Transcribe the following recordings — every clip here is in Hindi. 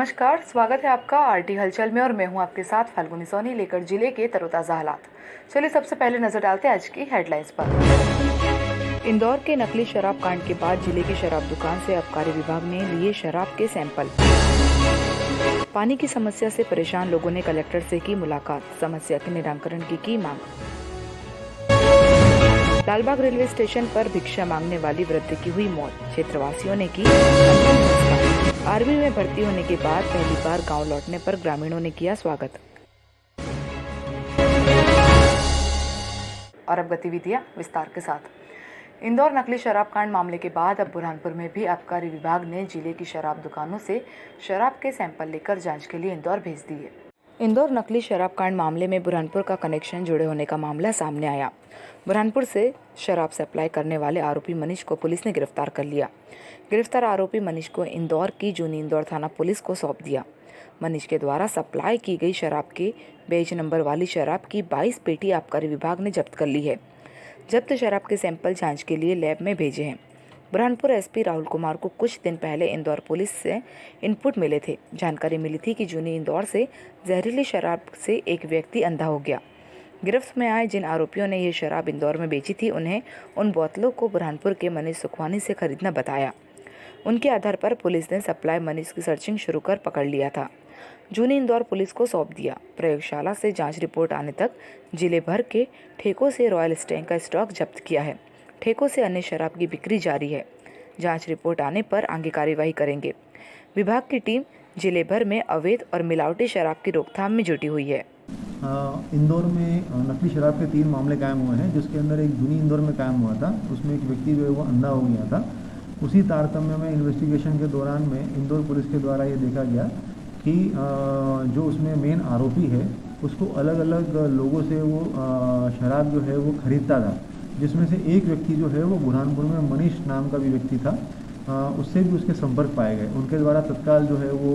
नमस्कार, स्वागत है आपका आरटी हलचल में और मैं हूं आपके साथ फाल्गुनी सोनी लेकर जिले के तरोताज़ा हालात। चलिए सबसे पहले नजर डालते हैं आज की हेडलाइंस पर। इंदौर के नकली शराब कांड के बाद जिले की शराब दुकान से आबकारी विभाग ने लिए शराब के सैंपल। पानी की समस्या से परेशान लोगों ने कलेक्टर से की मुलाकात, समस्या के निराकरण की मांग। लालबाग रेलवे स्टेशन पर भिक्षा मांगने वाली वृद्ध की हुई मौत, क्षेत्रवासियों ने की अंतिम संस्कार। आर्मी में भर्ती होने के बाद पहली बार गांव लौटने पर ग्रामीणों ने किया स्वागत। और अब गतिविधियां विस्तार के साथ। इंदौर नकली शराब कांड मामले के बाद अब बुरहानपुर में भी आबकारी विभाग ने जिले की शराब दुकानों से शराब के सैंपल लेकर जांच के लिए इंदौर भेज दिए। इंदौर नकली शराब कांड मामले में बुरहानपुर का कनेक्शन जुड़े होने का मामला सामने आया। बुरहानपुर से शराब सप्लाई करने वाले आरोपी मनीष को पुलिस ने गिरफ्तार कर लिया। गिरफ्तार आरोपी मनीष को इंदौर की जूनी इंदौर थाना पुलिस को सौंप दिया। मनीष के द्वारा सप्लाई की गई शराब के बेच नंबर वाली शराब की 22 पेटी आबकारी विभाग ने जब्त कर ली है। जब्त शराब के सैंपल जांच के लिए लैब में भेजे हैं। बुरहानपुर एसपी राहुल कुमार को कुछ दिन पहले इंदौर पुलिस से इनपुट मिले थे। जानकारी मिली थी कि जूनी इंदौर से जहरीली शराब से एक व्यक्ति अंधा हो गया। गिरफ्त में आए जिन आरोपियों ने ये शराब इंदौर में बेची थी, उन्हें उन बोतलों को बुरहानपुर के मनीष सुखवानी से खरीदना बताया। उनके आधार पर पुलिस ने सप्लाई मनीष की सर्चिंग शुरू कर पकड़ लिया था। जूनी इंदौर पुलिस को सौंप दिया। प्रयोगशाला से जांच रिपोर्ट आने तक जिले भर के ठेकों से रॉयल स्टैंग का स्टॉक जब्त किया है। ठेकों से अन्य शराब की बिक्री जारी है। जांच रिपोर्ट आने पर आगे कार्यवाही करेंगे। विभाग की टीम जिले भर में अवैध और मिलावटी शराब की रोकथाम में जुटी हुई है। इंदौर में नकली शराब के 3 मामले कायम हुए हैं, जिसके अंदर एक जूनी इंदौर में कायम हुआ था। उसमें एक व्यक्ति जो है वो अंधा हो गया था। उसी तारतम्य में इन्वेस्टिगेशन के दौरान में इंदौर पुलिस के द्वारा ये देखा गया कि जो उसमें मेन आरोपी है उसको अलग अलग लोगों से वो शराब जो है वो खरीदता था, जिसमें से एक व्यक्ति जो है वो बुरहानपुर में मनीष नाम का भी व्यक्ति था। उससे भी उसके संपर्क पाए गए। उनके द्वारा तत्काल जो है वो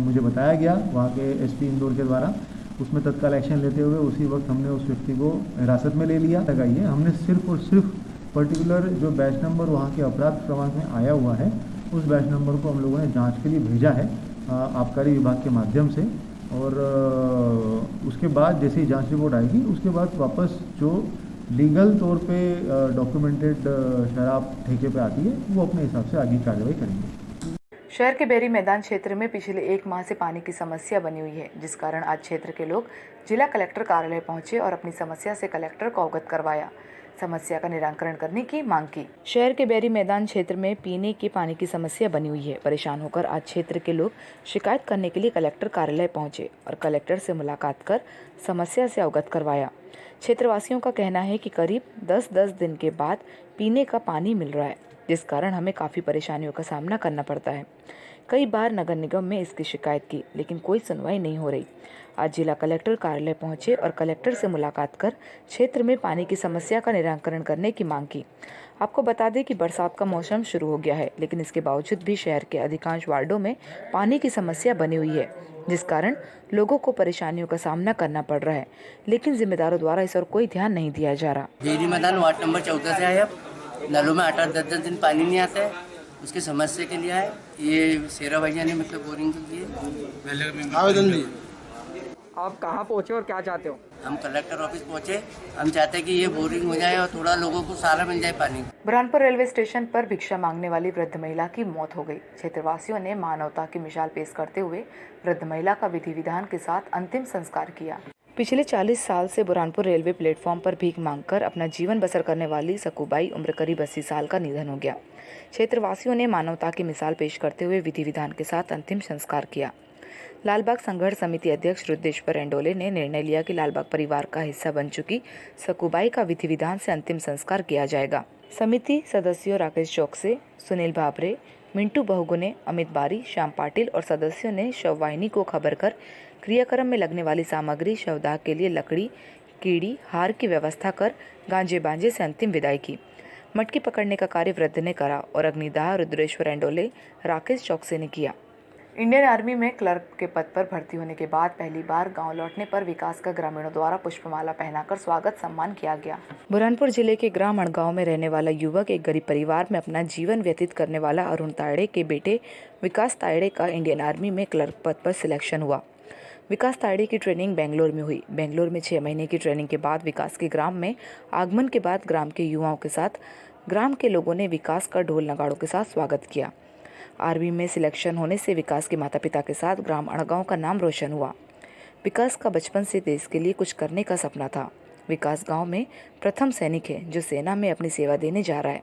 मुझे बताया गया वहाँ के एसपी इंदौर के द्वारा। उसमें तत्काल एक्शन लेते हुए उसी वक्त हमने उस व्यक्ति को हिरासत में ले लिया। लगाइए, हमने सिर्फ और सिर्फ पर्टिकुलर जो बैच नंबर वहाँ के अपराध क्रमांक में आया हुआ है, उस बैच नंबर को हम लोगों ने जांच के लिए भेजा है आबकारी विभाग के माध्यम से। और उसके बाद जैसे ही जांच रिपोर्ट आएगी उसके बाद वापस जो लीगल तौर पे डॉक्यूमेंटेड शराब ठेके पे आती है वो अपने हिसाब से आगे कार्रवाई करेंगे। शहर के बेरी मैदान क्षेत्र में पिछले 1 माह से पानी की समस्या बनी हुई है, जिस कारण आज क्षेत्र के लोग जिला कलेक्टर कार्यालय पहुंचे और अपनी समस्या से कलेक्टर को अवगत करवाया। समस्या का निराकरण करने की मांग की। शहर के बेरी मैदान क्षेत्र में पीने के पानी की समस्या बनी हुई है। परेशान होकर आज क्षेत्र के लोग शिकायत करने के लिए कलेक्टर कार्यालय पहुंचे और कलेक्टर से मुलाकात कर समस्या से अवगत करवाया। क्षेत्रवासियों का कहना है कि करीब 10-10 दिन के बाद पीने का पानी मिल रहा है, जिस कारण हमें काफ़ी परेशानियों का सामना करना पड़ता है। कई बार नगर निगम में इसकी शिकायत की, लेकिन कोई सुनवाई नहीं हो रही। आज जिला कलेक्टर कार्यालय पहुंचे और कलेक्टर से मुलाकात कर क्षेत्र में पानी की समस्या का निराकरण करने की मांग की। आपको बता दें कि बरसात का मौसम शुरू हो गया है, लेकिन इसके बावजूद भी शहर के अधिकांश वार्डों में पानी की समस्या बनी हुई है, जिस कारण लोगों को परेशानियों का सामना करना पड़ रहा है, लेकिन जिम्मेदारों द्वारा इस और कोई ध्यान नहीं दिया जा रहा। बेरी मैदान वार्ड नंबर 14 से आए। अब नलों में 8-8, 10-10 दिन पानी नहीं आता है। उसकी समस्या के लिए आए। ये शेरा भैया ने मतलब बोरिंग के लिए आवेदन दिए। आप कहाँ पहुँचे और क्या चाहते हो? हम कलेक्टर ऑफिस पहुंचे। हम चाहते हैं कि ये बोरिंग हो जाए और थोड़ा लोगों को सारा मिल जाए पानी। बुरहानपुर रेलवे स्टेशन पर भिक्षा मांगने वाली वृद्ध महिला की मौत हो गई। क्षेत्रवासियों ने मानवता की मिसाल पेश करते हुए वृद्ध महिला का विधि विधान के साथ अंतिम संस्कार किया। पिछले 40 साल से बुरहानपुर रेलवे प्लेटफॉर्म पर भीख मांगकर अपना जीवन बसर करने वाली सकूबाई उम्र करीब 80 साल का निधन हो गया। क्षेत्रवासियों ने मानवता की मिसाल पेश करते हुए विधि विधान के साथ अंतिम संस्कार किया। लालबाग संघर्ष समिति अध्यक्ष रुद्रेश्वर एंडोले ने निर्णय लिया कि लालबाग परिवार का हिस्सा बन चुकी सकूबाई का विधि विधान से अंतिम संस्कार किया जाएगा। समिति सदस्यों राकेश चौकसे, सुनील भाबरे, मिंटू बहुगुने, अमित बारी, श्याम पाटिल और सदस्यों ने शववाहिनी को खबर कर क्रियाक्रम में लगने वाली सामग्री शवदाह के लिए लकड़ी, कीड़ी, हार की व्यवस्था कर गांजे बांजे से अंतिम विदाई की। मटकी पकड़ने का कार्य वृद्ध ने करा और अग्निदाह रुद्रेश्वर एंडोले, राकेश चौकसे ने किया। इंडियन आर्मी में क्लर्क के पद पर भर्ती होने के बाद पहली बार गांव लौटने पर विकास का ग्रामीणों द्वारा पुष्पमाला पहनाकर स्वागत सम्मान किया गया। बुरहानपुर जिले के ग्राम अड़गांव में रहने वाला युवक एक गरीब परिवार में अपना जीवन व्यतीत करने वाला अरुण तायड़े के बेटे विकास तायड़े का इंडियन आर्मी में क्लर्क पद पर सिलेक्शन हुआ। विकास तायड़े की ट्रेनिंग बेंगलोर में हुई। बेंगलोर में 6 महीने की ट्रेनिंग के बाद विकास के ग्राम में आगमन के बाद ग्राम के युवाओं के साथ ग्राम के लोगों ने विकास का ढोल नगाड़ों के साथ स्वागत किया। आर्मी में सिलेक्शन होने से विकास के माता पिता के साथ ग्राम अड़गांव का नाम रोशन हुआ। विकास का बचपन से देश के लिए कुछ करने का सपना था। विकास गांव में प्रथम सैनिक है जो सेना में अपनी सेवा देने जा रहा है।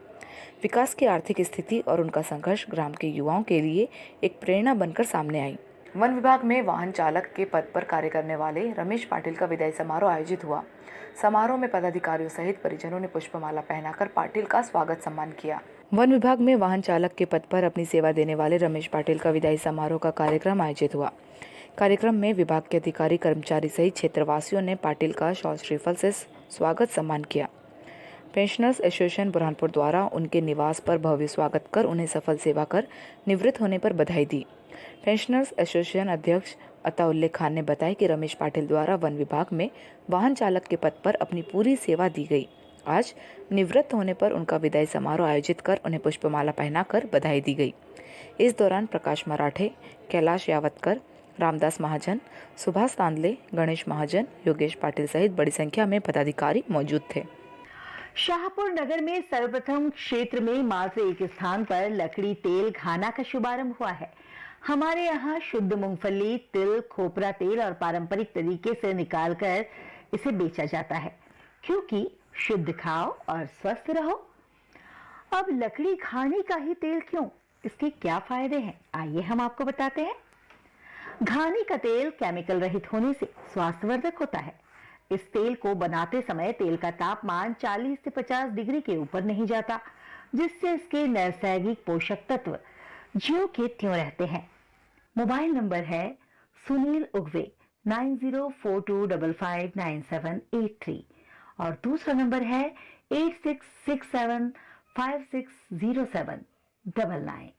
विकास की आर्थिक स्थिति और उनका संघर्ष ग्राम के युवाओं के लिए एक प्रेरणा बनकर सामने आई। वन विभाग में वाहन चालक के पद पर कार्य करने वाले रमेश पाटिल का विदाई समारोह आयोजित हुआ। समारोह में पदाधिकारियों सहित परिजनों ने पुष्पमाला पहनाकर पाटिल का स्वागत सम्मान किया। वन विभाग में वाहन चालक के पद पर अपनी सेवा देने वाले रमेश पाटिल का विदाई समारोह का कार्यक्रम आयोजित हुआ। कार्यक्रम में विभाग के अधिकारी कर्मचारी सहित क्षेत्रवासियों ने पाटिल का शॉल श्रीफल से स्वागत सम्मान किया। पेंशनर्स एसोसिएशन बुरहानपुर द्वारा उनके निवास पर भव्य स्वागत कर उन्हें सफल सेवा कर निवृत्त होने पर बधाई दी। पेंशनर्स एसोसिएशन अध्यक्ष अताउल्ले खान ने बताया कि रमेश पाटिल द्वारा वन विभाग में वाहन चालक के पद पर अपनी पूरी सेवा दी गई। आज निवृत्त होने पर उनका विदाई समारोह आयोजित कर उन्हें पुष्पमाला पहनाकर बधाई दी गई। इस दौरान प्रकाश मराठे, कैलाश यावतकर, रामदास महाजन, सुभाष तांदले, गणेश महाजन, योगेश पाटिल सहित बड़ी संख्या में पदाधिकारी मौजूद थे। शाहपुर नगर में सर्वप्रथम क्षेत्र में मात्र एक स्थान पर लकड़ी तेल घाना का शुभारंभ हुआ है। हमारे यहाँ शुद्ध मूंगफली, तिल, खोपरा तेल और पारंपरिक तरीके से निकालकर इसे बेचा जाता है, क्योंकि शुद्ध खाओ और स्वस्थ रहो। अब लकड़ी घानी का ही तेल क्यों? इसके क्या फायदे हैं, आइए हम आपको बताते हैं। घानी का तेल केमिकल रहित होने से स्वास्थ्यवर्धक होता है। इस तेल को बनाते समय तेल का तापमान 40 से 50 डिग्री के ऊपर नहीं जाता, जिससे इसके नैसर्गिक पोषक तत्व ज्यों के त्यों रहते हैं। मोबाइल नंबर है सुनील उगवे 9042559783 और दूसरा नंबर है 8667560799।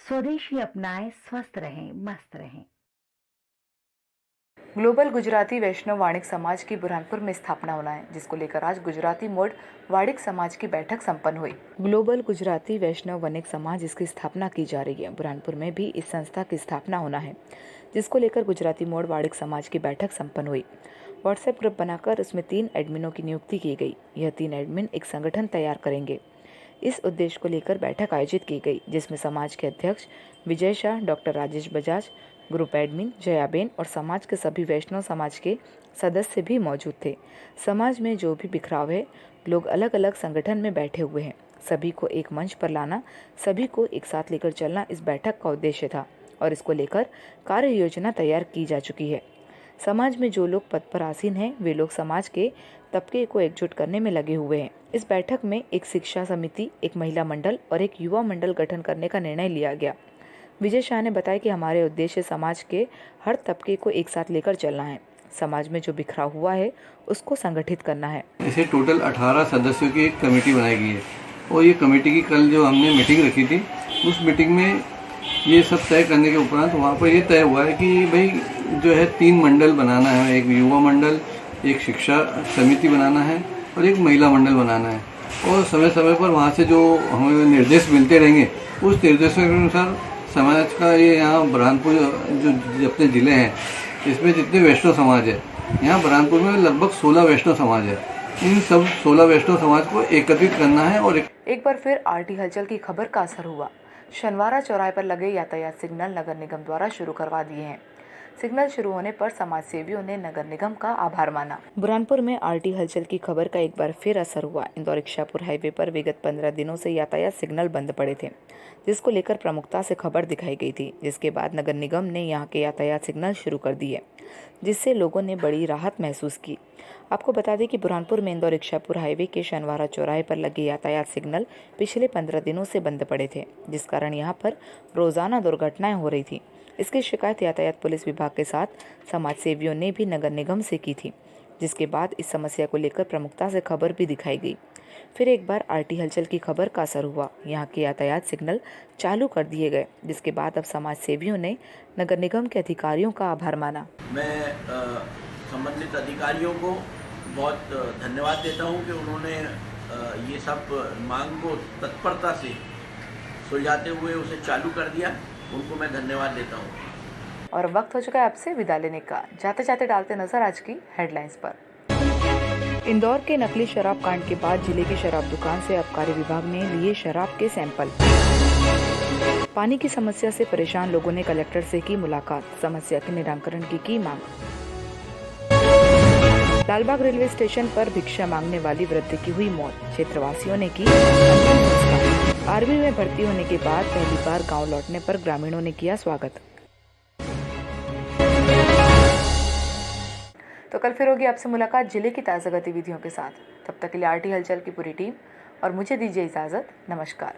स्वदेशी अपनाएं, स्वस्थ रहें, मस्त रहें। ग्लोबल गुजराती वैष्णव वाणिक समाज की बुरहानपुर में स्थापना होना है, जिसको लेकर आज गुजराती मोड वाणिक समाज की बैठक संपन्न हुई। ग्लोबल गुजराती वैष्णव वणिक समाज इसकी स्थापना की जा रही है। बुरहानपुर में भी इस संस्था की स्थापना होना है, जिसको लेकर गुजराती मोड वाणिक समाज की बैठक संपन्न हुई। व्हाट्सएप ग्रुप बनाकर उसमें 3 एडमिनों की नियुक्ति की गई। यह 3 एडमिन एक संगठन तैयार करेंगे। इस उद्देश्य को लेकर बैठक आयोजित की गई, जिसमें समाज के अध्यक्ष Vijay Shah, doctor Rajesh Bajaj, group admin Jayaben और समाज के सभी वैष्णव समाज के सदस्य भी मौजूद थे। समाज में जो भी बिखराव है, लोग अलग अलग संगठन में बैठे हुए हैं, सभी को एक मंच पर लाना, सभी को एक साथ लेकर चलना इस बैठक का उद्देश्य था और इसको लेकर कार्य योजना तैयार की जा चुकी है। समाज में जो लोग पद पर आसीन हैं, वे लोग समाज के तबके को एकजुट करने में लगे हुए हैं। इस बैठक में एक शिक्षा समिति, एक महिला मंडल और एक युवा मंडल गठन करने का निर्णय लिया गया। विजय शाह ने बताया कि हमारे उद्देश्य समाज के हर तबके को एक साथ लेकर चलना है। समाज में जो बिखराव हुआ है उसको संगठित करना है। इसे टोटल 18 सदस्यों की एक कमेटी बनाई गई है और ये कमेटी की कल जो हमने मीटिंग रखी थी, उस मीटिंग में ये सब तय करने के उपरांत वहाँ पर ये तय हुआ है कि भाई जो है 3 मंडल बनाना है, एक युवा मंडल, एक शिक्षा समिति बनाना है और एक महिला मंडल बनाना है। और समय समय पर वहाँ से जो हमें निर्देश मिलते रहेंगे, उस निर्देशों के अनुसार समाज का ये यहाँ बुरहानपुर जो अपने ज़िले हैं, इसमें जितने वैष्णव समाज है, यहाँ बुरहानपुर में लगभग 16 वैष्णव समाज है। इन सब 16 वैष्णव समाज को एकत्रित करना है। और एक बार फिर आरटी हलचल की खबर का असर हुआ। शनिवारा चौराहे पर लगे यातायात सिग्नल नगर निगम द्वारा शुरू करवा दिए हैं। सिग्नल शुरू होने पर समाज सेवियों ने नगर निगम का आभार माना। बुरहानपुर में आरटी हलचल की खबर का एक बार फिर असर हुआ। इंदौर इच्छापुर हाईवे पर विगत 15 दिनों से यातायात सिग्नल बंद पड़े थे, जिसको लेकर प्रमुखता से खबर दिखाई गई थी, जिसके बाद नगर निगम ने यहां के यातायात सिग्नल शुरू कर दिए, जिससे लोगों ने बड़ी राहत महसूस की। आपको बता दें कि बुरहानपुर में इंदौर इच्छापुर हाईवे के शनिवारा चौराहे पर लगे यातायात सिग्नल पिछले 15 दिनों से बंद पड़े थे, जिस कारण यहां पर रोजाना दुर्घटनाएं हो रही थी। इसकी शिकायत यातायात पुलिस विभाग के साथ समाज सेवियों ने भी नगर निगम से की थी, जिसके बाद इस समस्या को लेकर प्रमुखता से खबर भी दिखाई गई। फिर एक बार आरटी हलचल की खबर का असर हुआ, यहाँ के यातायात सिग्नल चालू कर दिए गए, जिसके बाद अब समाज सेवियों ने नगर निगम के अधिकारियों का आभार माना। मैं संबंधित अधिकारियों को बहुत धन्यवाद देता हूं कि उन्होंने ये सब मांग को तत्परता से सुलझाते हुए उसे चालू कर दिया। उनको मैं धन्यवाद देता हूं। और वक्त हो चुका है आपसे विदा लेने का। जाते जाते डालते नजर आज की हेडलाइंस पर। इंदौर के नकली शराब कांड के बाद जिले की शराब दुकान से आबकारी विभाग ने लिए शराब के सैंपल। पानी की समस्या से परेशान लोगों ने कलेक्टर से की मुलाकात, समस्या के निराकरण की मांग। लालबाग रेलवे स्टेशन पर भिक्षा मांगने वाली वृद्ध की हुई मौत, क्षेत्रवासियों ने की अंतिम संस्कार। आर्मी में भर्ती होने के बाद पहली बार गांव लौटने पर ग्रामीणों ने किया स्वागत। तो कल फिर होगी आपसे मुलाकात जिले की ताज़ा गतिविधियों के साथ। तब तक के लिए आरटी हलचल की पूरी टीम और मुझे दीजिए इजाज़त। नमस्कार।